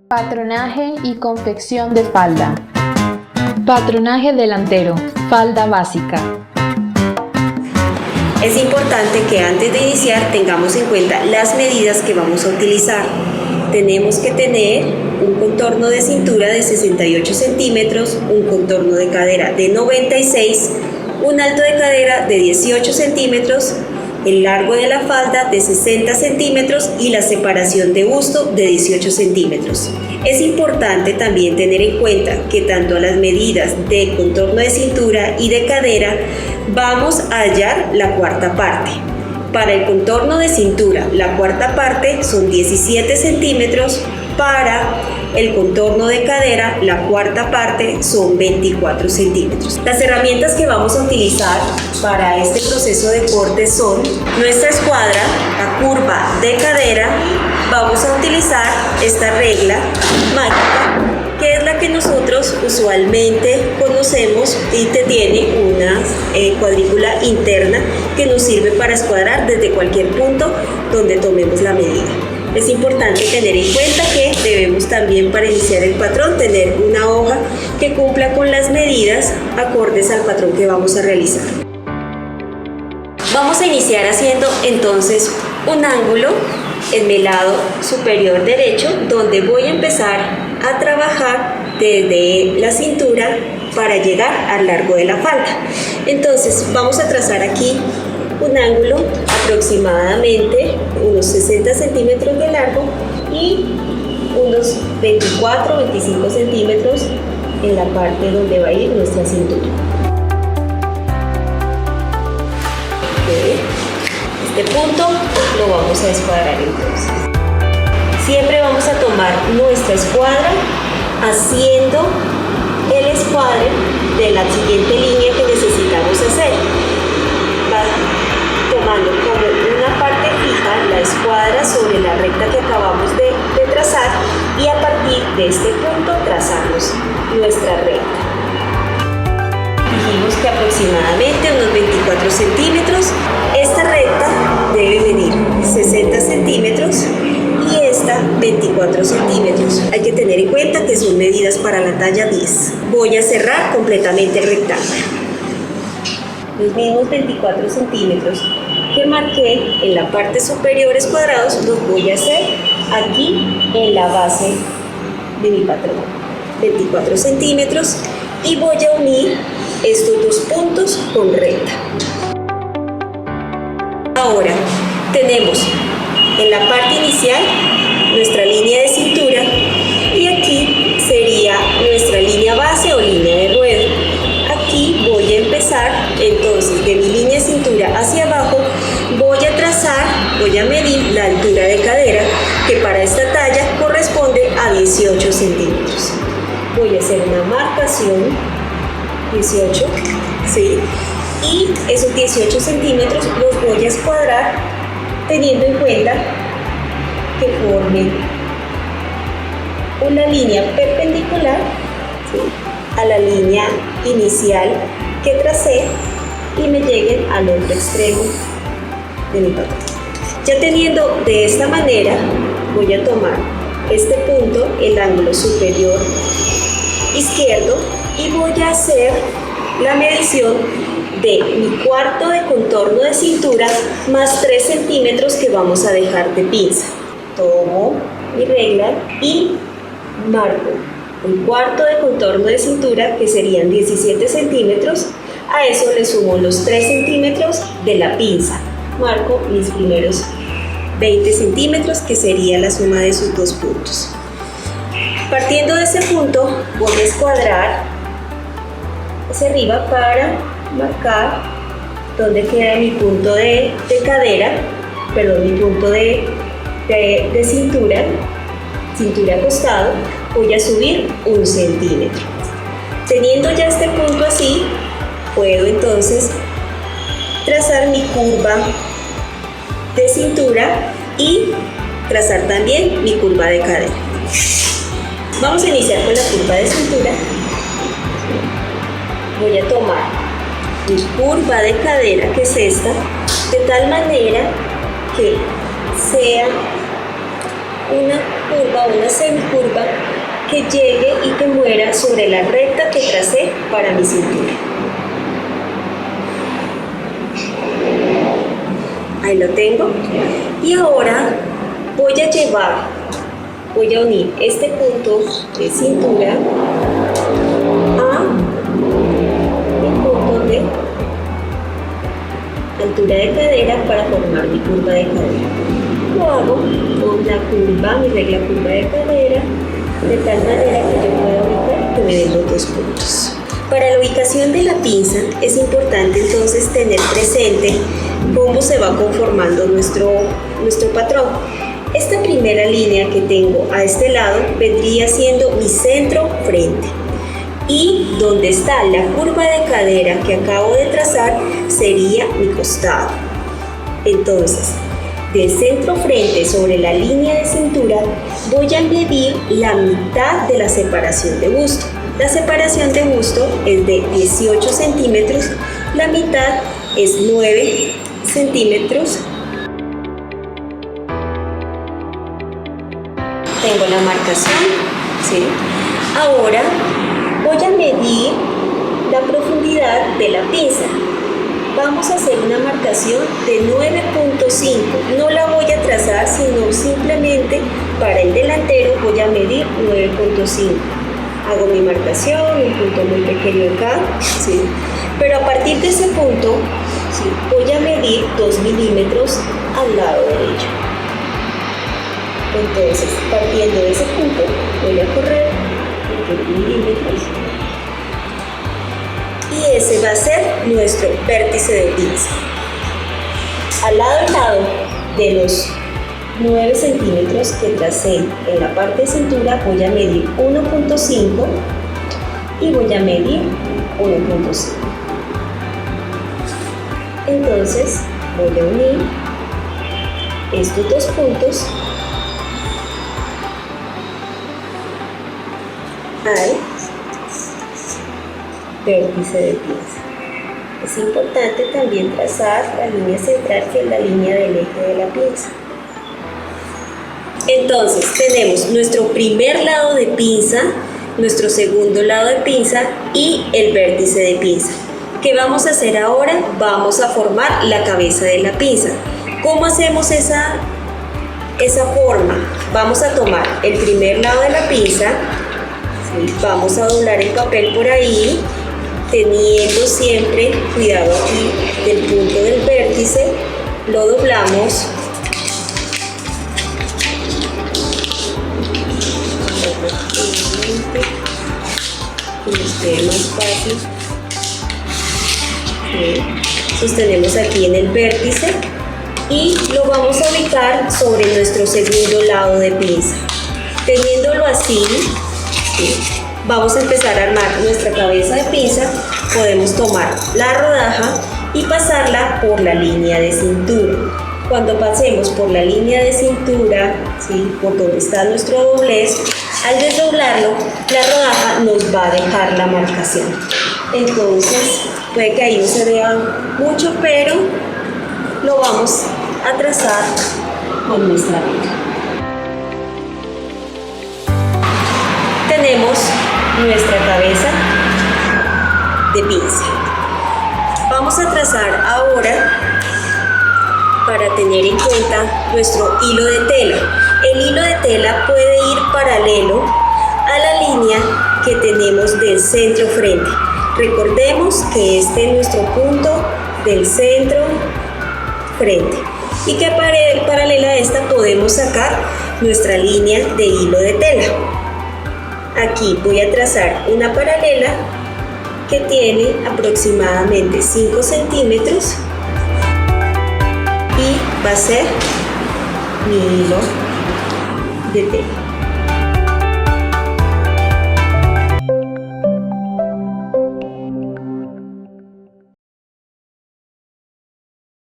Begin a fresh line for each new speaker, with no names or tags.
Patronaje y confección de falda. Patronaje delantero, falda básica.
Es importante que antes de iniciar tengamos en cuenta las medidas que vamos a utilizar. Tenemos que tener un contorno de cintura de 68 centímetros, un contorno de cadera de 96, un alto de cadera de 18 centímetros, el largo de la falda de 60 centímetros y la separación de busto de 18 centímetros. Es importante también tener en cuenta que tanto a las medidas de contorno de cintura y de cadera vamos a hallar la cuarta parte. Para el contorno de cintura, la cuarta parte son 17 centímetros. Para el contorno de cadera, la cuarta parte son 24 centímetros. Las herramientas que vamos a utilizar para este proceso de corte son nuestra escuadra, la curva de cadera. Vamos a utilizar esta regla mágica, que es la que nosotros usualmente conocemos y tiene una cuadrícula interna que nos sirve para escuadrar desde cualquier punto donde tomemos la medida. Es importante tener en cuenta que debemos también, para iniciar el patrón, tener una hoja que cumpla con las medidas acordes al patrón que vamos a realizar. Vamos a iniciar haciendo entonces un ángulo en mi lado superior derecho, donde voy a empezar a trabajar desde la cintura para llegar al largo de la falda. Entonces vamos a trazar aquí un ángulo aproximadamente unos 60 centímetros de largo y unos 24-25 centímetros en la parte donde va a ir nuestra cintura. Este punto lo vamos a escuadrar entonces. Siempre vamos a tomar nuestra escuadra haciendo el escuadre de la siguiente línea que necesitamos hacer. Tomando como una parte fija la escuadra sobre la recta que acabamos de trazar y a partir de este punto trazamos nuestra recta. Dijimos que aproximadamente unos 24 centímetros. Esta recta debe medir 60 centímetros y esta 24 centímetros. Hay que tener en cuenta que son medidas para la talla 10. Voy a cerrar completamente el rectángulo. Los mismos 24 centímetros que marqué en la parte superior escuadrados los voy a hacer aquí en la base de mi patrón. 24 centímetros y voy a unir estos dos puntos con recta. Ahora tenemos en la parte inicial nuestra línea de cintura y aquí sería nuestra línea base o línea de ruedo. Aquí voy a empezar entonces de mi línea de cintura hacia abajo, voy a medir la altura de cadera, que para esta talla corresponde a 18 centímetros. Voy a hacer una marcación, 18, ¿sí? Y esos 18 centímetros los voy a escuadrar teniendo en cuenta que formen una línea perpendicular, ¿sí?, a la línea inicial que tracé y me lleguen al otro extremo de mi patrón. Ya teniendo de esta manera, voy a tomar este punto, el ángulo superior izquierdo, y voy a hacer la medición de mi cuarto de contorno de cintura más 3 centímetros que vamos a dejar de pinza. Tomo mi regla y marco un cuarto de contorno de cintura, que serían 17 centímetros. A eso le sumo los 3 centímetros de la pinza. Marco mis primeros 20 centímetros, que sería la suma de sus dos puntos. Partiendo de ese punto, voy a escuadrar hacia arriba para marcar donde queda mi punto de cadera, mi punto de cintura costado. Voy a subir 1 centímetro. Teniendo ya este punto así, puedo entonces trazar mi curva de cintura y trazar también mi curva de cadera. Vamos a iniciar con la curva de cintura. Voy a tomar mi curva de cadera, que es esta, de tal manera que sea una curva, una semicurva que llegue y que muera sobre la recta que tracé para mi cintura. Ahí lo tengo. Y ahora voy a unir este punto de cintura a mi punto de altura de cadera para formar mi curva de cadera. Lo hago con la curva, mi regla curva de cadera, de tal manera que yo pueda ubicar que me den los dos puntos. Para la ubicación de la pinza es importante entonces tener presente cómo se va conformando nuestro patrón. Esta primera línea que tengo a este lado vendría siendo mi centro frente. Y donde está la curva de cadera que acabo de trazar sería mi costado. Entonces, del centro frente sobre la línea de cintura voy a medir la mitad de la separación de busto. La separación de busto es de 18 centímetros, la mitad es 9 centímetros. Tengo la marcación, ¿sí? Ahora voy a medir la profundidad de la pinza. Vamos a hacer una marcación de 9.5. No la voy a trazar, sino simplemente para el delantero voy a medir 9.5. Hago mi marcación, un punto muy pequeño acá, ¿sí? Pero a partir de ese punto, ¿sí?, voy a medir 2 milímetros al lado derecho. Entonces, partiendo de ese punto, voy a correr 2 milímetros. Y ese va a ser nuestro vértice de pinza. Al lado de los 9 centímetros que tracé en la parte de cintura, voy a medir 1.5 y voy a medir 1.5. Entonces, voy a unir estos dos puntos al vértice de pinza. Es importante también trazar la línea central, que es la línea del eje de la pinza. Entonces tenemos nuestro primer lado de pinza, nuestro segundo lado de pinza y el vértice de pinza. ¿Qué vamos a hacer ahora? Vamos a formar la cabeza de la pinza. ¿Cómo hacemos esa forma? Vamos a tomar el primer lado de la pinza, ¿sí?, vamos a doblar el papel por ahí, teniendo siempre cuidado aquí del punto del vértice, lo doblamos. Que nos quede más fácil. Sostenemos aquí en el vértice y lo vamos a ubicar sobre nuestro segundo lado de pinza. Teniéndolo así, ¿sí?, vamos a empezar a armar nuestra cabeza de pinza. Podemos tomar la rodaja y pasarla por la línea de cintura. Cuando pasemos por la línea de cintura, ¿sí?, por donde está nuestro doblez, al desdoblarlo, la rodaja nos va a dejar la marcación. Entonces, puede que ahí no se vea mucho, pero lo vamos a trazar con nuestra regla. Tenemos nuestra cabeza de pinza. Vamos a trazar ahora, para tener en cuenta, nuestro hilo de tela. El hilo de tela puede ir paralelo a la línea que tenemos del centro frente. Recordemos que este es nuestro punto del centro frente y que paralela a esta podemos sacar nuestra línea de hilo de tela. Aquí voy a trazar una paralela que tiene aproximadamente 5 centímetros y va a ser mi hilo de tela.